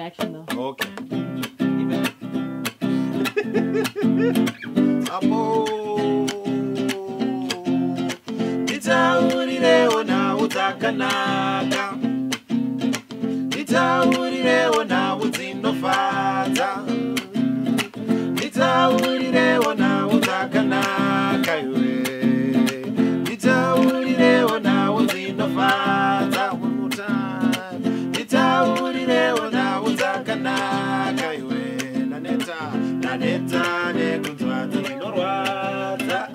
reaction though. Okay. Amo. Nitaurirewo nawo dzakanaka. Nitaurirewo nawo dzinofadza. Nitaurirewo nawo dzakanaka iwe. Nitaurirewo nawo dzinofadza. One more time. Nitaurirewo nawo dzakanaka iwe. Naneta, naneta nekunzwa dzinorwadza.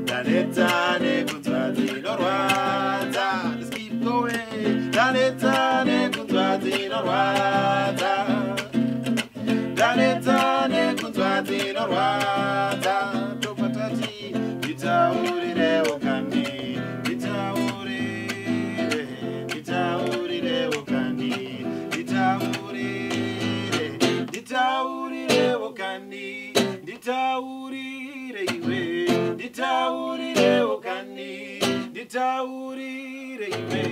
Naneta nekunzwa dzinorwadza. Let's keep going. Naneta nekunzwa dzinorwadza. Naneta nekunzwa dzinorwadza. Topatati nditaurirewo kani. Nditaurire, nditaurirewo kani. Nditaurire, nditaurirewo kani. Nditaurire iwe. Nditaurirewo kani. Nditaurire iwe.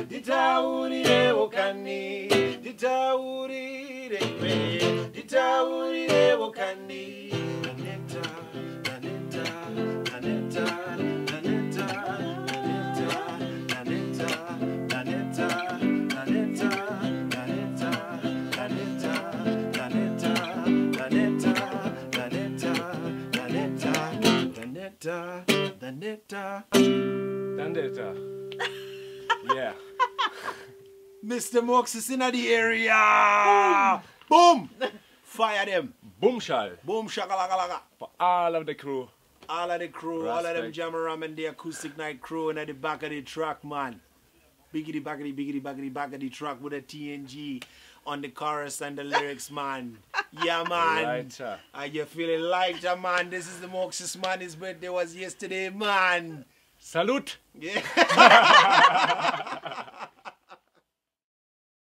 Nditaurirewo kani. Nditaurire iwe. Nditaurirewo kani. Naneta, naneta, naneta, naneta, naneta, naneta, naneta, naneta, naneta, naneta, naneta, naneta, naneta, naneta, naneta, Dandeta. Yeah. Mr. Mox is in the area. Boom! Fire them. Boomshall. Boom shakalaka. For all of the crew. All of the crew, all of them Respect. Jamaram and the acoustic night crew and at the back of the truck, man. Biggity backity biggity backity back of the truck with a TNG on the chorus and the lyrics, man. Yeah, man. Lighter. Are you feeling lighter, man? This is the Mox's man. His birthday was yesterday, man. Salute. Yeah.